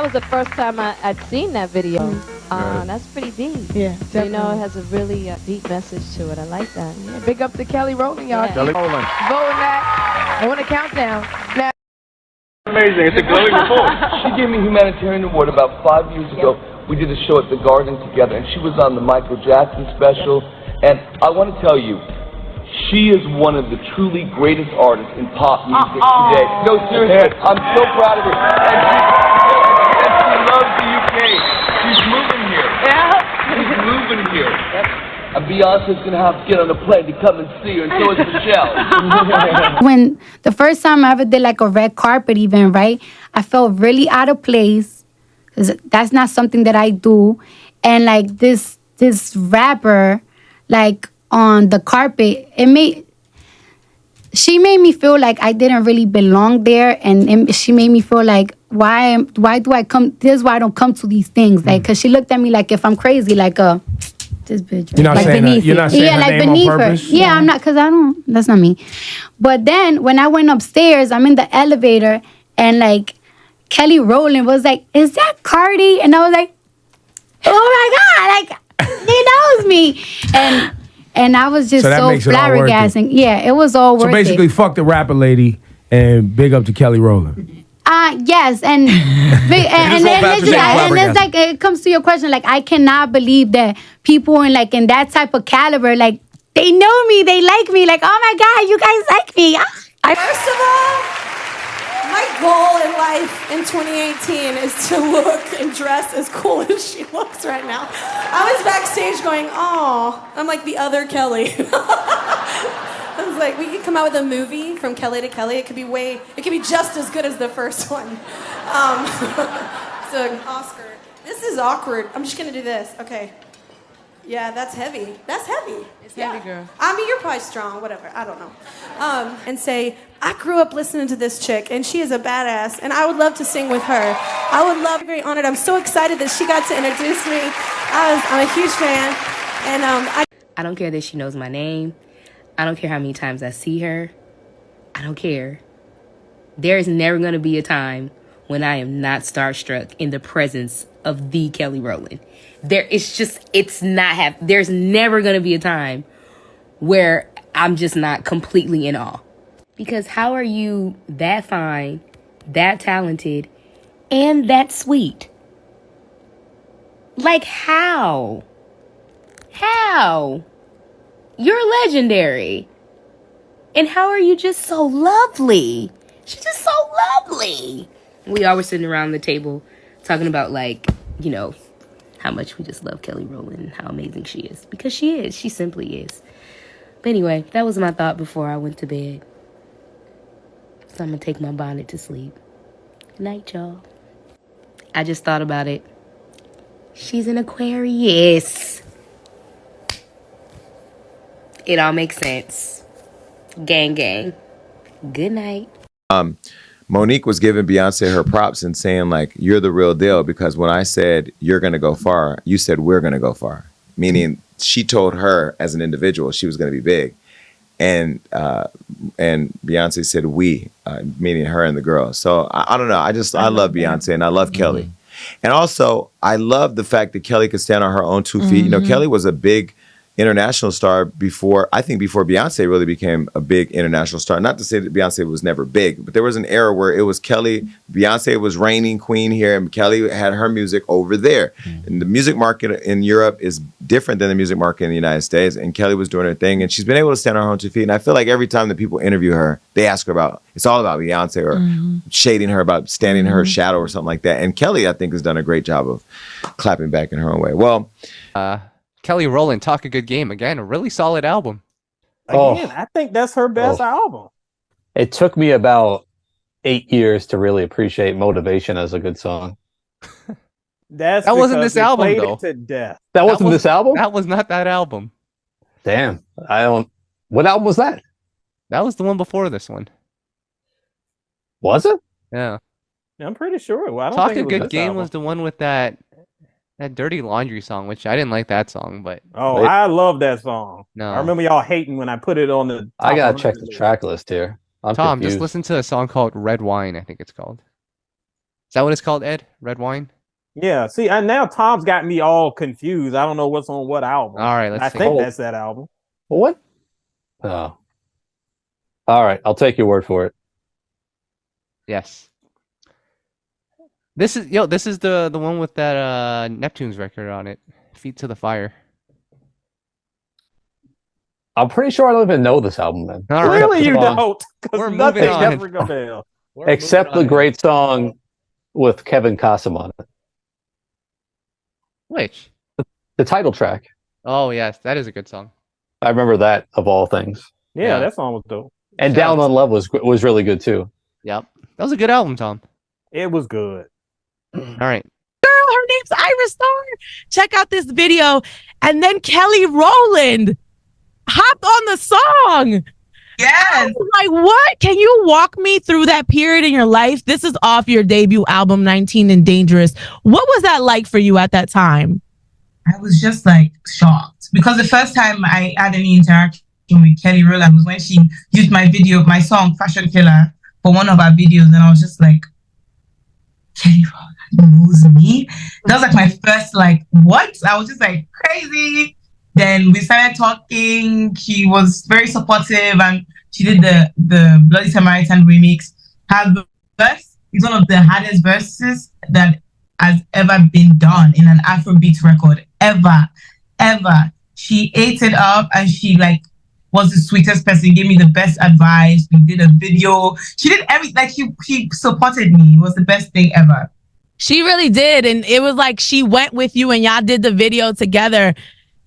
was the first time I'd seen that video. That's pretty deep. Yeah, so, you know, it has a really deep message to it. I like that. Yeah, big up to Kelly Rowland, y'all. Yeah. Kelly Rowland. Voting that. I want a countdown. Now, Amazing. It's a glowing report. She gave me a humanitarian award about 5 years ago. We did a show at the Garden together, and she was on the Michael Jackson special. And I want to tell you, she is one of the truly greatest artists in pop music today. No, seriously, I'm so proud of her. And she loves the UK. She's moving here. Yeah. She's moving here. And Beyonce's going to have to get on a plane to come and see her, and so is Michelle. When the first time I ever did like a red carpet event, right, I felt really out of place. 'Cause that's not something that I do. And like this rapper, like on the carpet, she made me feel like I didn't really belong there, and she made me feel like why do I come? This is why I don't come to these things, like, cause she looked at me like if I'm crazy, like this bitch. You're not like saying that. You're not saying her like name beneath on purpose. her. Yeah, I'm not, cause I don't. That's not me. But then when I went upstairs, I'm in the elevator, and like Kelly Rowland was like, "Is that Cardi?" And I was like, "Oh my god!" Like he knows me, and I was just so flabbergasted. Yeah, it was all worth it. So basically, fuck the rapper lady and big up to Kelly Rowland. Yes, and it's like it comes to your question. Like I cannot believe that people in that type of caliber, like they know me, they like me. Like, oh my god, you guys like me. First of all, my goal in life in 2018 is to look and dress as cool as she looks right now. I was backstage going, oh, I'm like the other Kelly. I was like, we could come out with a movie from Kelly to Kelly. It could be just as good as the first one. So an Oscar. This is awkward. I'm just gonna do this. Okay. Yeah, that's heavy. That's heavy. It's heavy, girl. I mean, you're probably strong, whatever. I don't know. And say, I grew up listening to this chick, and she is a badass, and I would love to sing with her. I would love, very honored. I'm so excited that she got to introduce me. I'm a huge fan, and I don't care that she knows my name. I don't care how many times I see her. I don't care. There is never going to be a time when I am not starstruck in the presence of the Kelly Rowland. There's never going to be a time where I'm just not completely in awe. Because how are you that fine, that talented, and that sweet? Like how? How? You're legendary. And how are you just so lovely? She's just so lovely. We all were sitting around the table talking about, like, you know, how much we just love Kelly Rowland and how amazing she is. Because she is. She simply is. But anyway, that was my thought before I went to bed. So I'm going to take my bonnet to sleep. Good night, y'all. I just thought about it. She's an Aquarius. It all makes sense. Gang, gang. Good night. Monique was giving Beyonce her props and saying, like, you're the real deal, because when I said you're going to go far, you said we're going to go far. Meaning she told her as an individual she was going to be big. And Beyonce said we, meaning her and the girls. So I don't know. I love Beyonce and I love Kelly. And also, I love the fact that Kelly could stand on her own 2 feet. You know, Kelly was a big international star before Beyonce really became a big international star. Not to say that Beyonce was never big, but there was an era where it was Kelly, Beyonce was reigning queen here, and Kelly had her music over there. And the music market in Europe is different than the music market in the United States, and Kelly was doing her thing, and she's been able to stand on her own 2 feet. And I feel like every time that people interview her, they ask her about, it's all about Beyonce or shading her about standing in her shadow or something like that. And Kelly, I think, has done a great job of clapping back in her own way. Well, Kelly Rowland, Talk a Good Game. Again, a really solid album. Again, I think that's her best album. It took me about 8 years to really appreciate Motivation as a good song. That wasn't this album, though. To death. That wasn't this album? That was not that album. Damn. What album was that? That was the one before this one. Was it? Yeah. I'm pretty sure. Well, I don't Talk think a it was Good this Game album. was the one with that Dirty Laundry song, which I didn't like that song, but I love that song. No. I remember y'all hating when I put it on the I gotta check the track list here. I'm Tom, confused. just listen to a song called Red Wine, I think it's called. Is that what it's called, Ed? Red wine? Yeah. See, and now Tom's got me all confused. I don't know what's on what album. All right, let's I see. think that's that album. What? Oh. All right, I'll take your word for it. Yes. This is the one with that Neptune's record on it. Feet to the Fire. I'm pretty sure I don't even know this album, then. All right. Clearly you don't. We're Because nothing moving on. ever go down. Except the great song with Kevin Costner on it. Which? The title track. Oh, yes. That is a good song. I remember that, of all things. Yeah, that song was dope. And Down on Love was really good, too. Yep. That was a good album, Tom. It was good. All right. Girl, her name's Ayra Starr. Check out this video. And then Kelly Rowland hopped on the song. Yes. Like, what? Can you walk me through that period in your life? This is off your debut album, 19 and Dangerous. What was that like for you at that time? I was just like shocked because the first time I had any interaction with Kelly Rowland was when she used my song Fashion Killer for one of our videos, and I was just like, Kelly Rowland knows me. That was like my first what? I was just like crazy. Then we started talking. She was very supportive, and she did the Bloody Samaritan remix. Her verse is one of the hardest verses that has ever been done in an Afrobeat record ever. She ate it up, and she was the sweetest person. Gave me the best advice. We did a video. She did everything. She supported me. It was the best thing ever. She really did, and it was like she went with you, and y'all did the video together.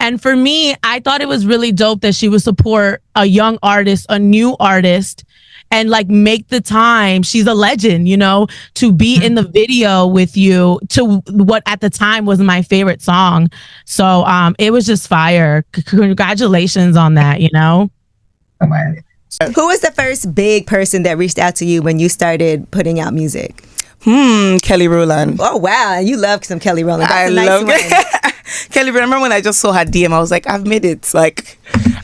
And for me, I thought it was really dope that she would support a young artist, a new artist, and make the time. She's a legend, to be in the video with you to what at the time was my favorite song. So it was just fire. Congratulations on that, Who was the first big person that reached out to you when you started putting out music? Kelly Rowland. Oh, wow. You love some Kelly Rowland. That's I love Kelly Rowland. I remember when I just saw her DM, I was like, I've made it. I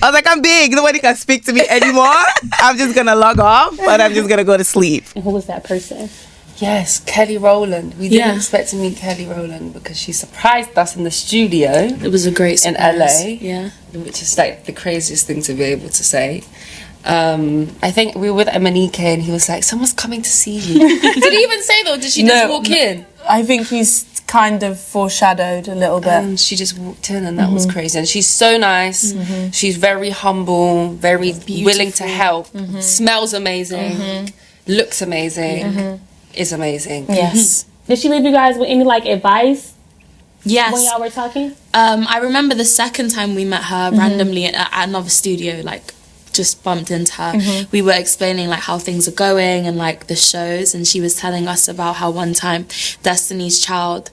was like, I'm big. Nobody can speak to me anymore. I'm just going to log off, but I'm just going to go to sleep. And who was that person? Yes, Kelly Rowland. We didn't expect to meet Kelly Rowland because she surprised us in the studio. It was a great surprise. In LA. Yeah. Which is the craziest thing to be able to say. I think we were with Emanike and he was like, someone's coming to see you. Did he even say though? Did she just walk in? I think he's kind of foreshadowed a little bit. And she just walked in and that was crazy. And she's so nice. She's very humble, very willing to help. Smells amazing. Looks amazing. Is amazing. Yes. Did she leave you guys with any advice? Yes. When y'all were talking? I remember the second time we met her randomly at another studio, just bumped into her. We were explaining how things are going and the shows, and she was telling us about how one time Destiny's Child,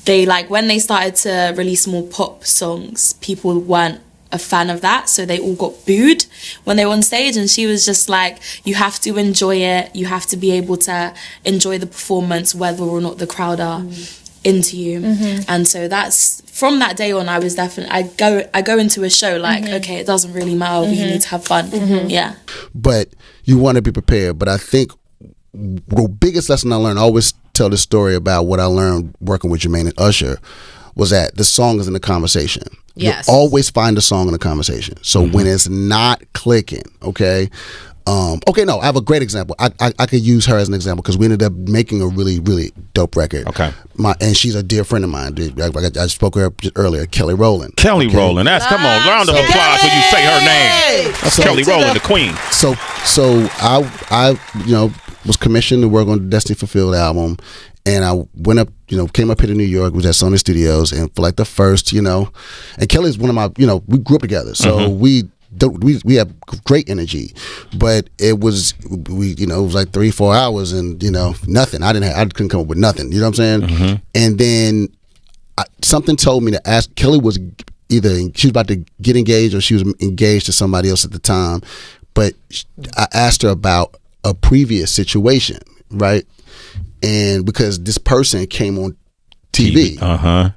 they when they started to release more pop songs, people weren't a fan of that, so they all got booed when they were on stage, and she was just like, you have to enjoy it, you have to be able to enjoy the performance whether or not the crowd are into you. And so that's from that day on, I was definitely I go into a show okay, it doesn't really matter, we need to have fun. Yeah, but you want to be prepared. But I think the biggest lesson I learned, I always tell this story about what I learned working with Jermaine and Usher, was that the song is in the conversation. Yes. You always find a song in the conversation. So when it's not clicking, okay, no, I have a great example. I could use her as an example because we ended up making a really, really dope record. Okay. And she's a dear friend of mine. I spoke with her just earlier, Kelly Rowland. Kelly Rowland. Come on, round of applause when you say her name. That's Kelly Rowland, the queen. So I was commissioned to work on the Destiny Fulfilled album. And I went up, came up here to New York, was at Sony Studios, and for the first, and Kelly's one of my, we grew up together, so we have great energy, but it was it was 3-4 hours and nothing. I couldn't come up with nothing. You know what I'm saying? And then something told me to ask. Kelly was either she was about to get engaged or she was engaged to somebody else at the time, but I asked her about a previous situation, right? And because this person came on TV.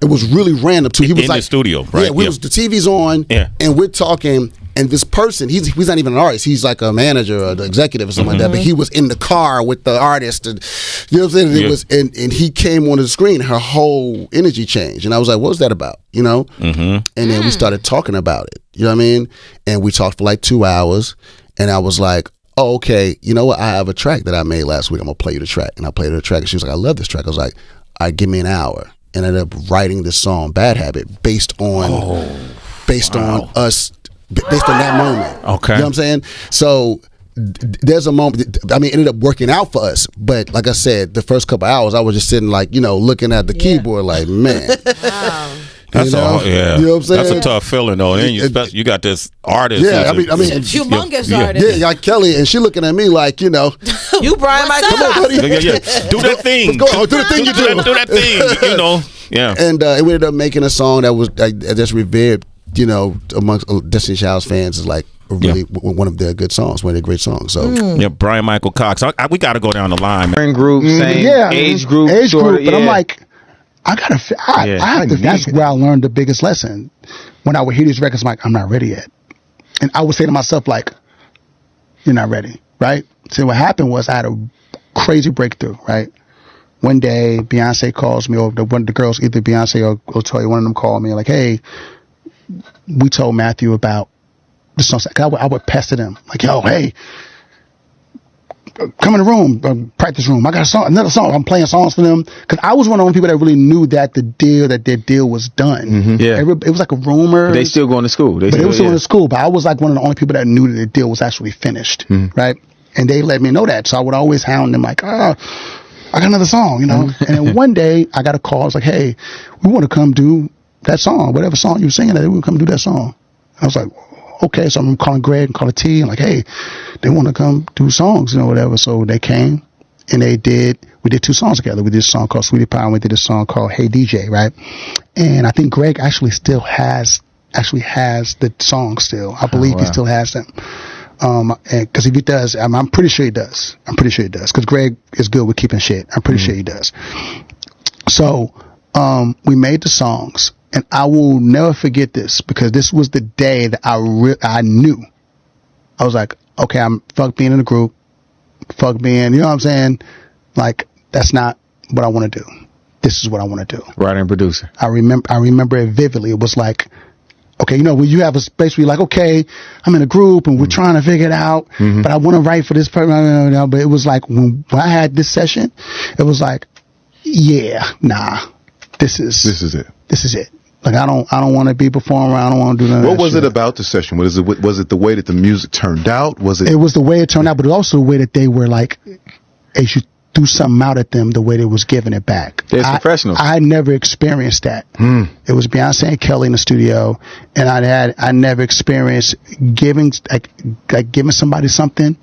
It was really random too. He was in the studio, right? Yeah, the TV's on, and we're talking, And this person, he's not even an artist. He's like a manager or the executive or something like that. But he was in the car with the artist, and you know what I'm saying. It was, and he came on the screen. Her whole energy changed, and I was like, "What was that about?" You know. And then we started talking about it. You know what I mean? And we talked for like 2 hours, and I was like, "Oh, okay. You know what? I have a track that I made last week. I'm gonna play you the track." And I played her the track, and she was like, "I love this track." I was like, "All right, give me an hour." And I ended up writing this song, "Bad Habit," based on us. Based on that moment. Okay. You know what I'm saying? So there's a moment, I mean, it ended up working out for us. But like I said, the first couple hours, I was just sitting like, you know, looking at the keyboard like, man. That's all, yeah. You know what I'm saying? That's a tough feeling though. And you got this artist. Yeah, I mean, humongous artist. Yeah, like Kelly, and she looking at me like, you know. You Bryan-Michael Cox. Yeah. Do that thing. Let's go. Do the thing you do. Do that thing, you know. Yeah. And we ended up making a song that was just revered, you know, amongst Destiny Child's fans is like really one of their good songs, one of their great songs. So yeah, Bryan-Michael Cox. We got to go down the line, man. Friend group, same age group, but I'm like, I have to. That's where I learned the biggest lesson. When I would hear these records, I'm like, I'm not ready yet, and I would say to myself like, you're not ready, right? So what happened was I had a crazy breakthrough, right? One day, Beyonce calls me, or one of the girls, either Beyonce or Toya, one of them called me like, hey, we told Matthew about the song. I would pester them like, yo, hey, come in the room, practice room. I got a song, another song. I'm playing songs for them because I was one of the only people that really knew that their deal was done. Yeah, it was like a rumor. They still going to school. They were still going to school, but I was like one of the only people that knew that the deal was actually finished, right? And they let me know that, so I would always hound them like, I got another song, you know. And then one day I got a call. I was like, hey, we want to come do that song, whatever song you were singing, that we would come do that song. And I was like, okay. So I'm calling Greg and calling T and like, hey, they want to come do songs, you know, whatever. So they came and we did 2 songs together. We did a song called Sweetie Pie and we did a song called Hey DJ, right? And I think Greg actually has the song still. I believe he still has them. Because if he does, I'm pretty sure he does. Because Greg is good with keeping shit. I'm pretty sure he does. So we made the songs. And I will never forget this because this was the day that I knew. I was like, okay, I'm fuck being in a group, fuck being, you know what I'm saying? Like, that's not what I want to do. This is what I want to do. Writer and producer. I remember it vividly. It was like, okay, you know, when you have a space where you're like, okay, I'm in a group and we're trying to figure it out, but I want to write for this person. But it was like when I had this session, it was like, yeah, nah, this is it. Like I don't want to be a performer. I don't want to do nothing. What was it about the session? Was it the way that the music turned out? Was it? It was the way it turned out, but also the way that they were like, they should threw something out at them the way they was giving it back. They're professionals. I never experienced that. It was Beyonce and Kelly in the studio, and I never experienced giving like giving somebody something,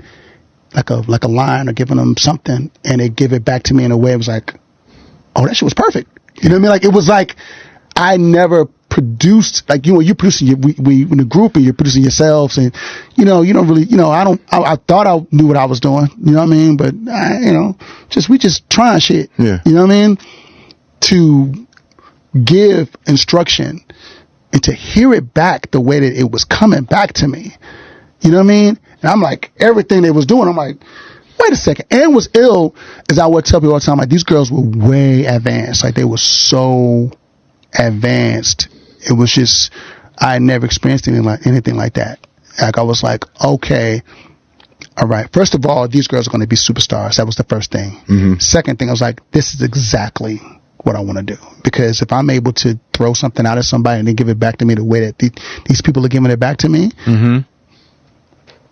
like a line or giving them something, and they give it back to me in a way it was like, oh, that shit was perfect. You know what I mean? Like it was like I never produced, like, you know, you're producing, we in a group and you're producing yourselves, and you know, you don't really, you know, I thought I knew what I was doing, you know what I mean, but you know, we just trying shit, you know what I mean, to give instruction and to hear it back the way that it was coming back to me, you know what I mean, and I'm like, everything they was doing, I'm like, wait a second. And was ill, as I would tell people all the time, like, these girls were way advanced, like they were so advanced. It was just, I had never experienced anything like that. Like I was like, okay, all right. First of all, these girls are going to be superstars. That was the first thing. Second thing, I was like, this is exactly what I want to do. Because if I'm able to throw something out at somebody and then give it back to me the way that these people are giving it back to me,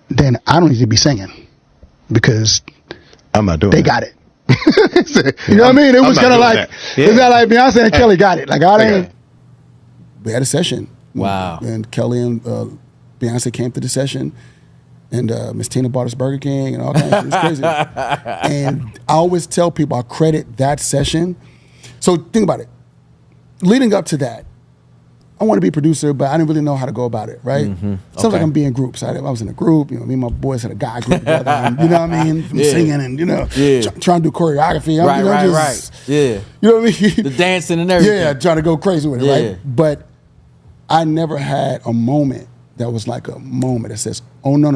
then I don't need to be singing, because I'm not doing they got it. You know what I mean? It was kind of like, it's not like Beyonce and Kelly got it. Like, I didn't. We had a session. Wow. And Kelly and Beyonce came to the session, and Miss Tina bought us Burger King and all kinds of shit. It was crazy. And I always tell people I credit that session. So think about it. Leading up to that, I want to be a producer, but I didn't really know how to go about it, right? Sounds like I'm being groups. I was in a group, you know, me and my boys had a guy group together, and, you know what I mean? I'm singing and, you know, trying to do choreography. Right. Yeah. You know what I mean? The dancing and everything. Yeah, trying to go crazy with it, right? But I never had a moment that was like a moment that says, oh, no.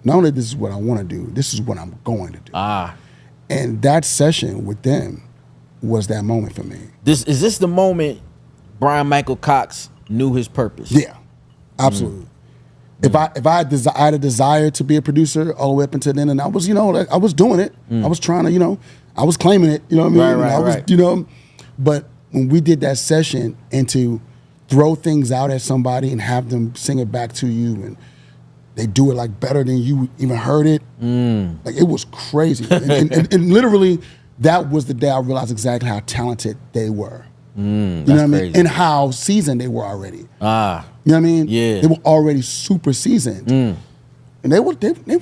Not only this is what I want to do, this is what I'm going to do. And that session with them was that moment for me. Is this the moment Bryan-Michael Cox knew his purpose? Yeah, absolutely. If I had a desire to be a producer all the way up until then, and I was, I was doing it. I was trying to, I was claiming it. You know what I mean? Right. But when we did that session and to throw things out at somebody and have them sing it back to you, and they do it like better than you even heard it, like it was crazy. and literally, that was the day I realized exactly how talented they were. You know what I mean? And how seasoned they were already. You know what I mean? Yeah. They were already super seasoned. And they weren't even, they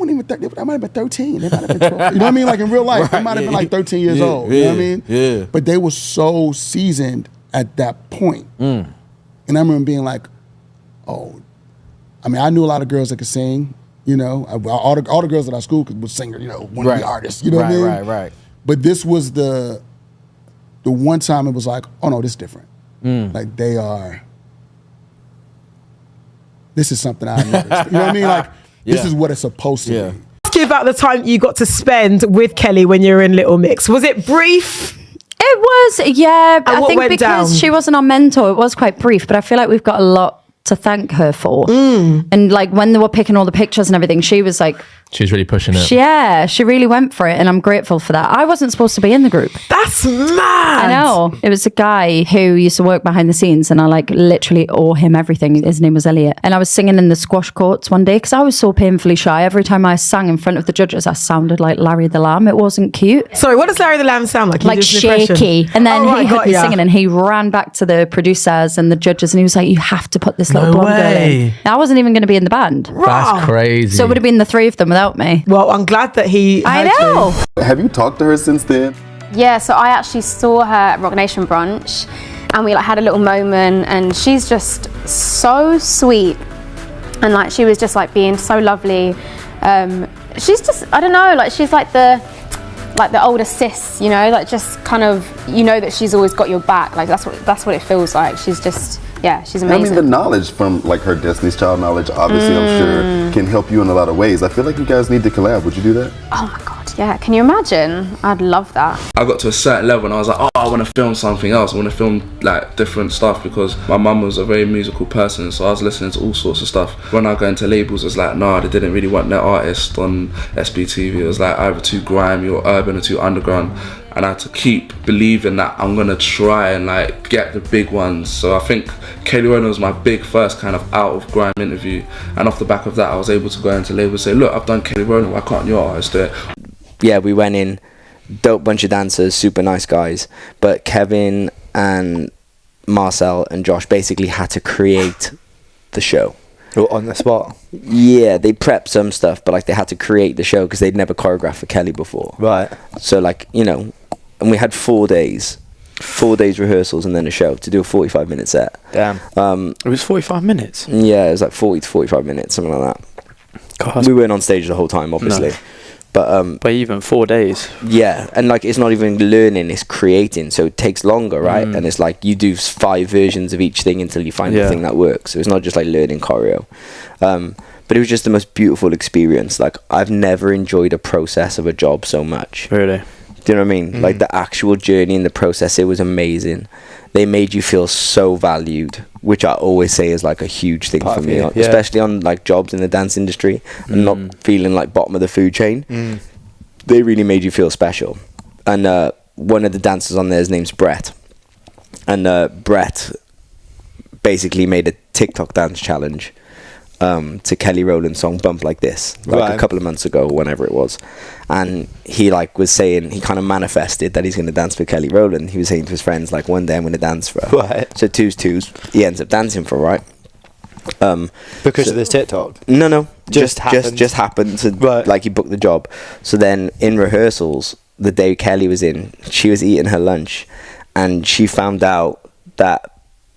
might have been 13. They might have been 12. You know what I mean? Like in real life, they might have been like 13 years old. You know what I mean? Yeah. But they were so seasoned at that point. And I remember being like, oh, I mean, I knew a lot of girls that could sing, all the girls at our school would sing, one of the artists, you know what I mean? Right. But this was the one time it was like, oh no, this is different. Like this is something I never experienced. You know what I mean? Like, this is what it's supposed to be. Ask you about the time you got to spend with Kelly when you were in Little Mix. Was it brief? It was, yeah. And I what think went because down? she wasn't our mentor, it was quite brief, but I feel like we've got a lot to thank her for. And like when they were picking all the pictures and everything, she was like, she's really pushing it. yeah, she really went for it, and I'm grateful for that. I wasn't supposed to be in the group. That's mad. I know. It was a guy who used to work behind the scenes, and I like literally owe him everything. His name was Elliot. And I was singing in the squash courts one day because I was so painfully shy. Every time I sang in front of the judges, I sounded like Larry the Lamb. It wasn't cute. Sorry, what does Larry the Lamb sound like? Like shaky. And then he heard me singing, and he ran back to the producers and the judges, and he was like, you have to put this little blonde girl in. I wasn't even going to be in the band. That's crazy. So it would have been the three of them without me. Well, I'm glad that he I know. Have you talked to her since then? Yeah, so I actually saw her at Rock Nation brunch, and we like had a little moment, and she's just so sweet, and like she was just like being so lovely. She's just, I don't know, like she's like the older sis, like just kind of, that she's always got your back. Like that's what it feels like. She's just, yeah, she's amazing. I mean, the knowledge from like her Destiny's Child knowledge, obviously, I'm sure can help you in a lot of ways. I feel like you guys need to collab. Would you do that? Oh my God, yeah. Can you imagine? I'd love that. I got to a certain level and I was like, oh, I want to film something else. I want to film like different stuff because my mum was a very musical person, so I was listening to all sorts of stuff. When I go into labels, it's like, no, they didn't really want their artist on SBTV. It was like either too grimy or urban or too underground. And I had to keep believing that I'm gonna try and like get the big ones. So I think Kelly Rowland was my big first kind of out of grime interview, and off the back of that I was able to go into labels and say, look, I've done Kelly Rowland, why can't your artist do it? Yeah, we went in, dope bunch of dancers, super nice guys, but Kevin and Marcel and Josh basically had to create the show. On the spot? Yeah, they prepped some stuff, but like they had to create the show because they'd never choreographed for Kelly before. Right. So like, and we had 4 days rehearsals and then a show to do a 45-minute set. Damn. It was 45 minutes? Yeah, it was like 40 to 45 minutes, something like that. God. We weren't on stage the whole time, obviously. No. But even 4 days. Yeah, and like it's not even learning, it's creating, so it takes longer, right? And it's like you do 5 versions of each thing until you find the thing that works. So it's not just like learning choreo. But it was just the most beautiful experience. Like I've never enjoyed a process of a job so much. Really? Do you know what I mean? Like the actual journey and the process, it was amazing. They made you feel so valued, which I always say is like a huge thing for me, especially on like jobs in the dance industry and not feeling like bottom of the food chain. They really made you feel special. And one of the dancers on there, his name's Brett. And Brett basically made a TikTok dance challenge to Kelly Rowland's song Bump Like This, like a couple of months ago, whenever it was. And he like was saying, he kind of manifested that he's going to dance for Kelly Rowland. He was saying to his friends, like, one day I'm going to dance for her. Right. So twos, he ends up dancing for her, right? Because of this TikTok? No. Just happened to, like, he booked the job. So then in rehearsals, the day Kelly was in, she was eating her lunch and she found out that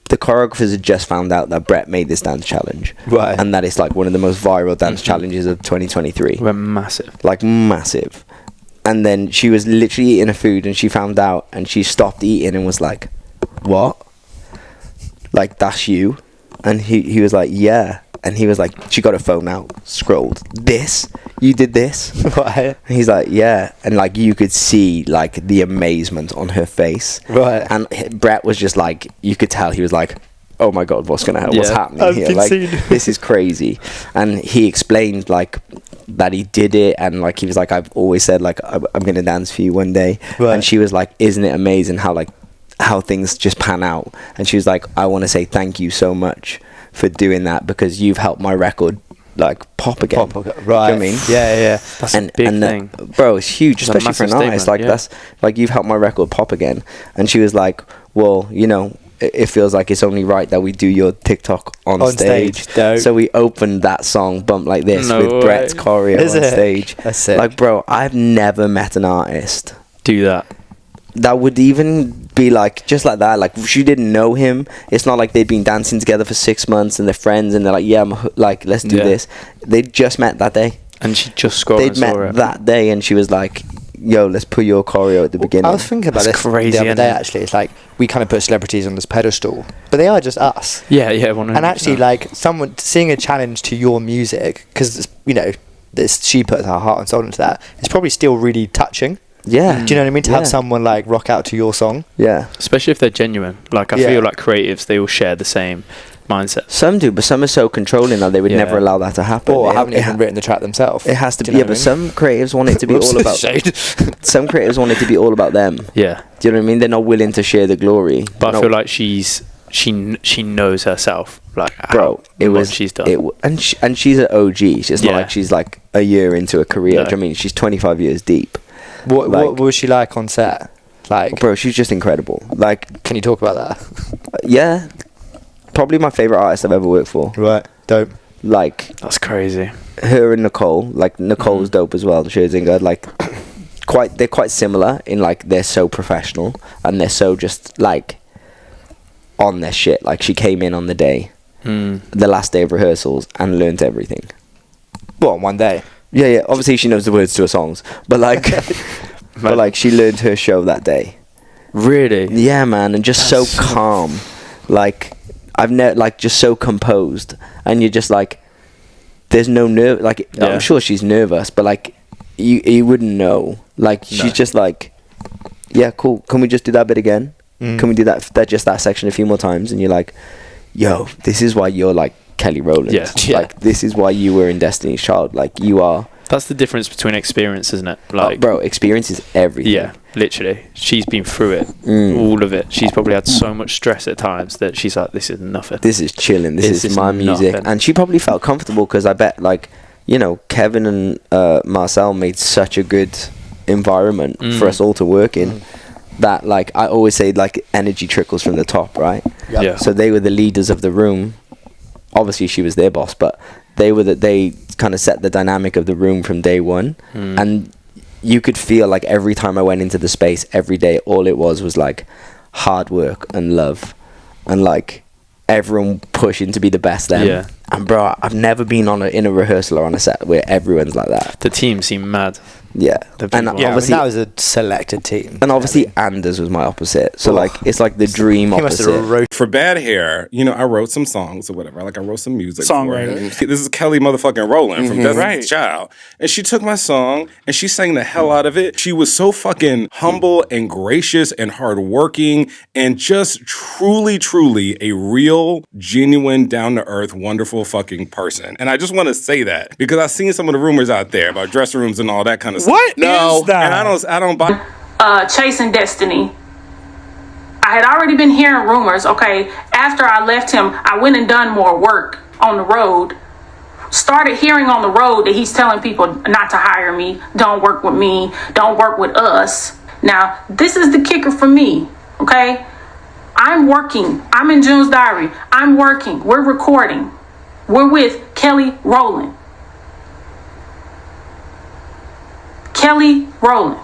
the choreographers had just found out that Brett made this dance challenge. Right. And that it's like one of the most viral dance challenges of 2023. Went massive. Like massive. And then she was literally eating her food and she found out and she stopped eating and was like, what? Like, that's you? And he was like, yeah. And he was like, she got her phone out, scrolled, this? You did this? Right. And he's like, yeah. And like, you could see like the amazement on her face. Right. And Brett was just like, you could tell he was like, oh my God, what's happening here? Like, this is crazy. And he explained like that he did it, and like he was like, I've always said like I'm gonna dance for you one day. Right. And she was like, isn't it amazing how things just pan out? And she was like, I want to say thank you so much for doing that, because you've helped my record like pop again. Right. Do you know what I mean? Yeah. That's a big thing. Bro, it's huge, especially for an artist. Like that's like, you've helped my record pop again. And she was like, well, you know, it feels like it's only right that we do your TikTok on stage. So we opened that song Bump Like This with Brett's choreo on stage. That's it. Like, bro, I've never met an artist do that would even be like just like that. Like, she didn't know him. It's not like they'd been dancing together for 6 months and they're friends and they're like, yeah, like, let's do this. They just met that day, and she just scrolled. They'd met that day, and she was like, yo, let's put your choreo at the beginning. I was thinking about this the other day, actually. It's like, we kind of put celebrities on this pedestal, but they are just us. Yeah, 100%. And actually, like, someone seeing a challenge to your music, because, you know, she puts her heart and soul into that, it's probably still really touching. Yeah. Do you know what I mean? To have someone, like, rock out to your song. Yeah. Especially if they're genuine. Like, I feel like creatives, they all share the same mindset. Some do, but some are so controlling that they would never allow that to happen. Or haven't even written the track themselves. It has to be, but some creatives want it to be all about some creatives want it to be all about them. Yeah. Do you know what I mean? They're not willing to share the glory. But I feel like she knows herself, like, bro, she's done. And she's an OG. It's not like she's like a year into a career. Do you know what I mean? She's 25 years deep. What was she like on set? Like, bro, she's just incredible. Like, can you talk about that? Yeah. Probably my favorite artist I've ever worked for. Right, dope. Like, that's crazy. Her and Nicole, like Nicole's dope as well. Scherzinger, like, they're quite similar in like they're so professional and they're so just like on their shit. Like, she came in on the day, the last day of rehearsals, and learned everything. What, one day? Yeah. Obviously, she knows the words to her songs, but like, but like, she learned her show that day. Really? Yeah, man, and just so calm, like. I've never, like, just so composed, and you're just like, there's no nerve. Like, I'm sure she's nervous, but like, you wouldn't know. Like, she's just like, yeah, cool. Can we just do that bit again? Can we do that section a few more times? And you're like, yo, this is why you're like Kelly Rowland. Yeah. Like, this is why you were in Destiny's Child. Like, you are. That's the difference between experience, isn't it? Like, bro, experience is everything. Yeah, literally. She's been through it, all of it. She's probably had so much stress at times that she's like, this is nothing. This is chilling. This is my music. Nothing. And she probably felt comfortable because I bet, like, you know, Kevin and Marcel made such a good environment for us all to work in. That, like, I always say, like, energy trickles from the top, right? Yep. Yeah. So they were the leaders of the room. Obviously, she was their boss, but they kind of set the dynamic of the room from day one. And you could feel like every time I went into the space, every day, all it was like hard work and love, and like everyone pushing to be the best them. Yeah. And bro, I've never been in a rehearsal or on a set where everyone's like that. The team seemed mad. Yeah, and obviously that was a selected team. And obviously Anders was my opposite. So like, it's like the dream opposite. For Bad Hair, you know, I wrote some songs or whatever. Like, I wrote some music. Songwriting. This is Kelly motherfucking Rowland from Destiny's Child. And she took my song and she sang the hell out of it. She was so fucking humble and gracious and hardworking and just truly, truly a real, genuine, down-to-earth, wonderful fucking person. And I just want to say that because I've seen some of the rumors out there about dressing rooms and all that kind of stuff. What is that? And I don't buy. Chasing Destiny. I had already been hearing rumors. Okay, after I left him, I went and done more work on the road. Started hearing on the road that he's telling people not to hire me, don't work with me, don't work with us. Now, this is the kicker for me. Okay, I'm working. I'm in June's Diary. I'm working. We're recording. We're with Kelly Rowland. Kelly Rowland,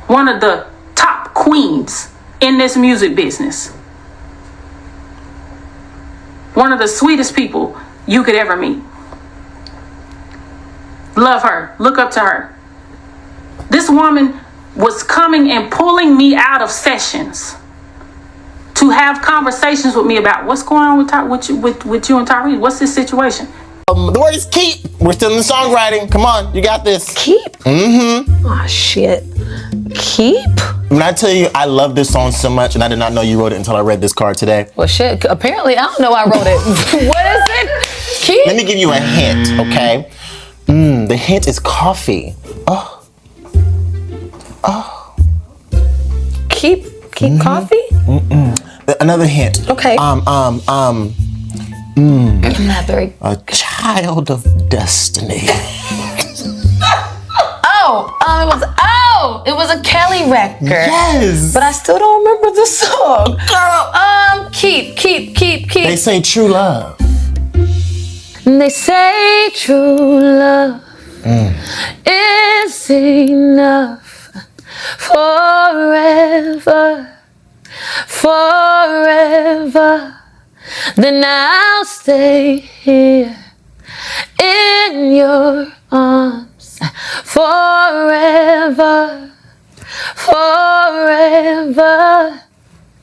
one of the top queens in this music business. One of the sweetest people you could ever meet. Love her, look up to her. This woman was coming and pulling me out of sessions to you have conversations with me about what's going on with you and Tyrese? What's this situation? The word is keep. We're still in the songwriting. Come on, you got this. Keep? Mm-hmm. Oh, shit. Keep? When I tell you I love this song so much, and I did not know you wrote it until I read this card today. Well, shit, apparently I don't know I wrote it. What is it? Keep? Let me give you a hint, okay? The hint is coffee. Oh. Keep coffee? Another hint. Okay. I'm not very... A child of destiny. It was a Kelly record. Yes. But I still don't remember the song. Girl. Keep. They say true love. They say true love is enough forever. Then I'll stay here in your arms forever.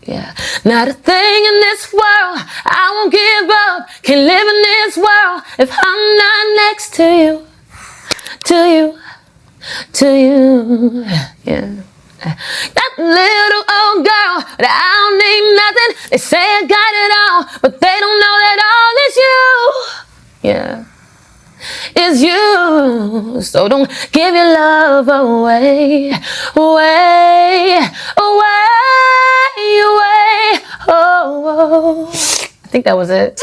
Yeah. Not a thing in this world I won't give up. Can't live in this world if I'm not next to you. Yeah. That little old girl that I don't need nothing. They say I got it all, but they don't know that all is you. Yeah. Is you. So don't give your love away. Oh. I think that was it.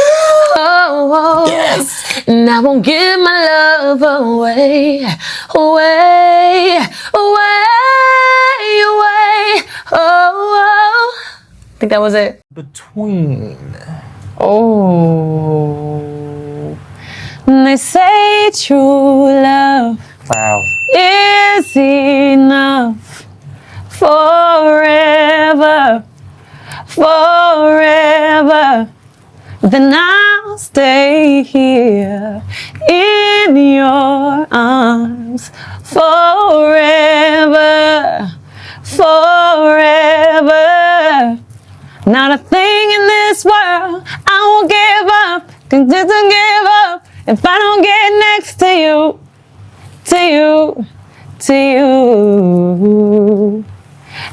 Oh. Yes. And I won't give my love away. Oh. I think that was it. Between. Oh. They say true love is enough forever. Then I'll stay here in your arms forever. Not a thing in this world I won't give up. Can just give up if I don't get next to you.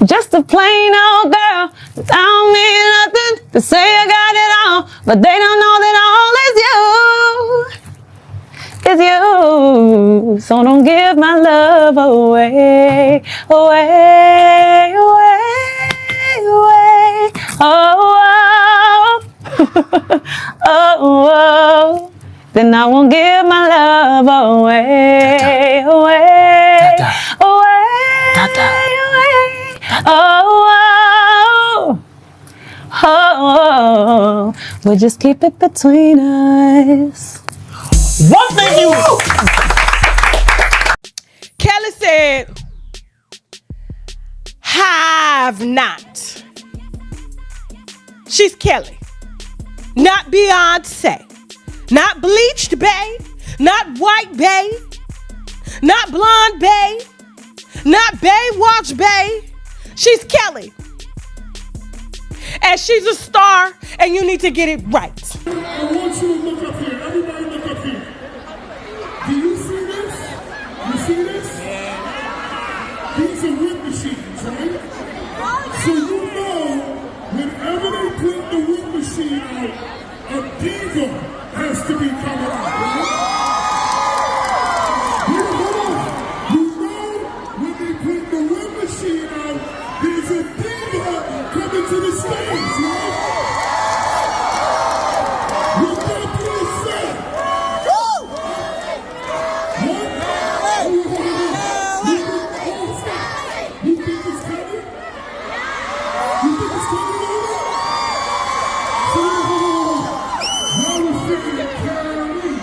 Just a plain old girl that don't mean nothing. They say I got it all, but they don't know that all is you. So don't give my love away. Oh. Then I won't give my love away. Oh. We'll just keep it between us. One thing you... Kelly said, have not. She's Kelly, not Beyonce, not bleached bae, not white bae, not blonde bae, not Baywatch bae. She's Kelly. And she's a star, and you need to get it right. I want you to look up here. Everybody look up here. Do you see this? You see this? These are whip machines, right? So you know, whenever they put the whip machine out, a diva has to be coming out, right? You know, when they put the whip machine out, there's a diva coming to the stage, right? With that being said, you think it's coming? You think it's coming over? So now we're singing Kelly.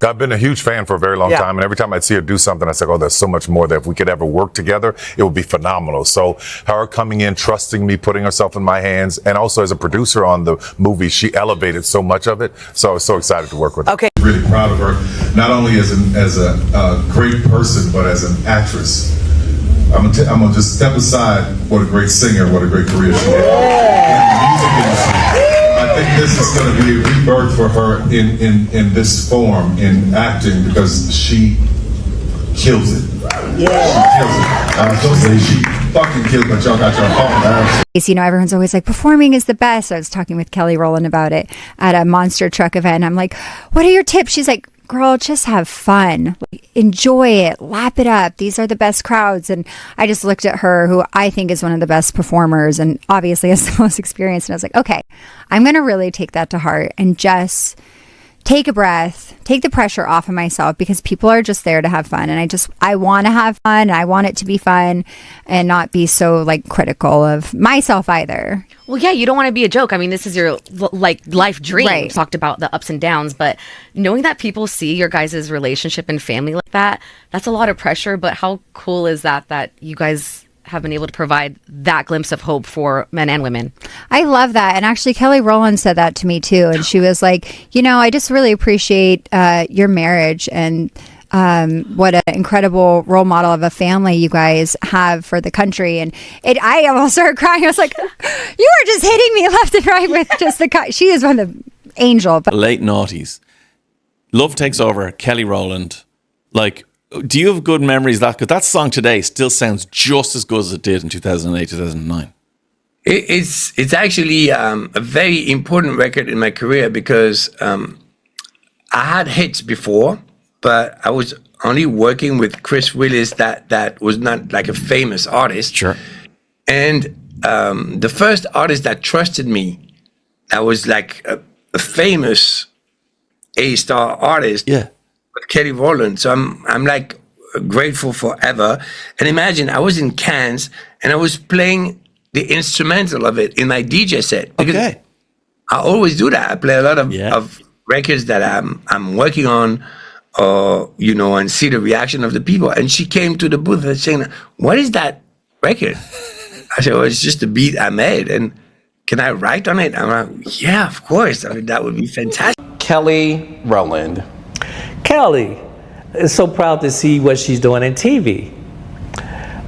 I've been a huge fan for a very long time, and every time I'd see her do something, I said, oh, there's so much more that if we could ever work together, it would be phenomenal. So her coming in, trusting me, putting herself in my hands, and also as a producer on the movie, she elevated so much of it. So I was so excited to work with her. Okay. Really proud of her, not only as a great person, but as an actress. I'm gonna just step aside. What a great singer, what a great career she had in the music industry. I think this is going to be a rebirth for her in this form, in acting, because she kills it. Yeah. She kills it. I'm supposed to say she fucking kills it, but y'all got your phone. You know, everyone's always like, performing is the best. I was talking with Kelly Rowland about it at a monster truck event. I'm like, what are your tips? She's like, girl, just have fun. Enjoy it. Lap it up. These are the best crowds. And I just looked at her, who I think is one of the best performers and obviously has the most experience. And I was like, okay, I'm going to really take that to heart and just take a breath, take the pressure off of myself, because people are just there to have fun. And I want to have fun. I want it to be fun and not be so like critical of myself either. Well, yeah, you don't want to be a joke. I mean, this is your like life dream. Right. We've talked about the ups and downs, but knowing that people see your guys' relationship and family like that, that's a lot of pressure. But how cool is that you guys have been able to provide that glimpse of hope for men and women? I love that. And actually, Kelly Rowland said that to me too. And she was like, you know, I just really appreciate your marriage and what an incredible role model of a family you guys have for the country. And I almost started crying. I was like, you were just hitting me left and right with just she is one of the angel. But late noughties. Love Takes Over, Kelly Rowland. Like, do you have good memories of that? Because that song today still sounds just as good as it did in 2008, 2009. It's actually a very important record in my career because I had hits before, but I was only working with Chris Willis that was not like a famous artist. Sure. And the first artist that trusted me, that was like a famous A-star artist. Yeah. With Kelly Rowland. So I'm like grateful forever. And imagine I was in Cannes and I was playing the instrumental of it in my DJ set. Because I always do that. I play a lot of records that I'm working on, or and see the reaction of the people. And she came to the booth and saying, "What is that record?" I said, "Well, it's just a beat I made, and can I write on it?" I'm like, "Yeah, of course. I mean, that would be fantastic." Kelly Rowland. Kelly is so proud to see what she's doing in TV.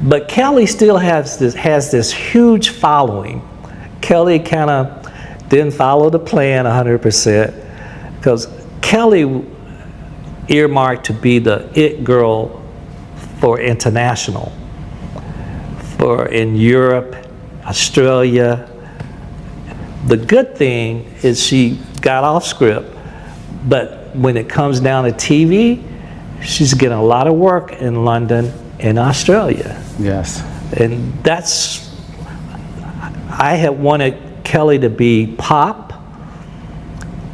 But Kelly still has this huge following. Kelly kind of didn't follow the plan 100% because Kelly earmarked to be the it girl for international, for in Europe, Australia. The good thing is she got off script, but when it comes down to TV, she's getting a lot of work in London and Australia. Yes. And I had wanted Kelly to be pop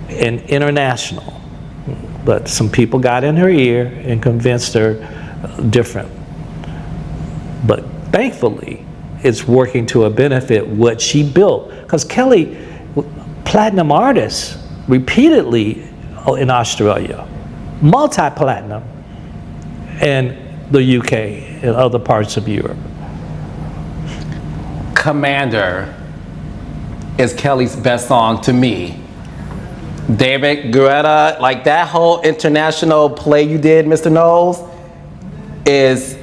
and international, but some people got in her ear and convinced her different. But thankfully, it's working to a benefit what she built. Because Kelly, platinum artist, repeatedly in Australia, multi-platinum, and the UK and other parts of Europe. Commander is Kelly's best song to me. David Guetta, like that whole international play you did, Mr. Knowles, it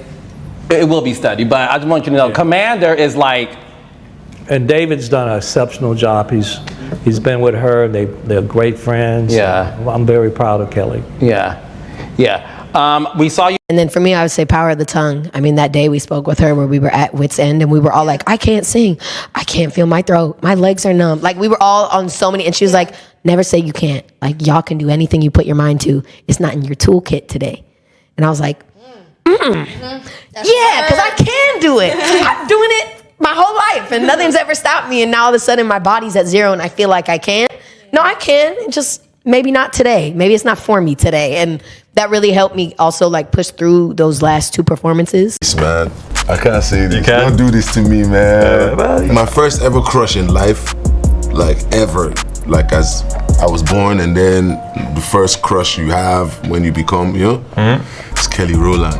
will be studied, but I just want you to know, Commander is like... And David's done an exceptional job. He's been with her. They're great friends. Yeah. I'm very proud of Kelly. Yeah. We saw you. And then for me, I would say power of the tongue. I mean, that day we spoke with her where we were at wit's end and we were all like, I can't sing. I can't feel my throat. My legs are numb. Like we were all on so many, and she was like, never say you can't. Like y'all can do anything you put your mind to. It's not in your toolkit today. And I was like, yeah, because I can do it. I'm doing it my whole life and nothing's ever stopped me. And now all of a sudden my body's at zero and I feel like I can't. No, I can. Just maybe not today. Maybe it's not for me today. And that really helped me also like push through those last two performances. Man, I can't say this. Don't do this to me, man. My first ever crush in life, like ever, like as I was born, and then the first crush you have when you become, it's Kelly Rowland.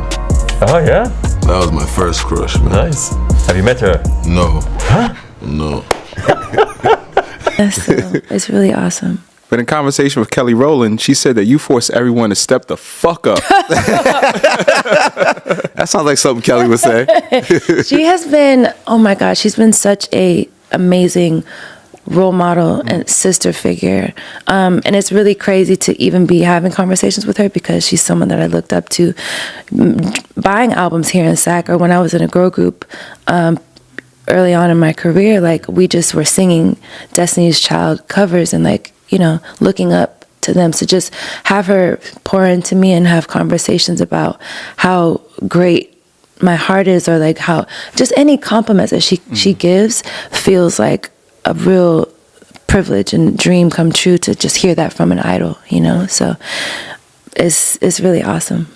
Oh yeah? That was my first crush, man. Nice. Have you met her? No. Huh? No. So it's really awesome. But in conversation with Kelly Rowland, she said that you force everyone to step the fuck up. That sounds like something Kelly would say. She has been, oh my gosh, she's been such a amazing role model and sister figure. And it's really crazy to even be having conversations with her because she's someone that I looked up to. Buying albums here in SAC, or when I was in a girl group, early on in my career, like we just were singing Destiny's Child covers and like, looking up to them. So just have her pour into me and have conversations about how great my heart is, or like how just any compliments that she gives feels like a real privilege and dream come true to just hear that from an idol, So it's really awesome.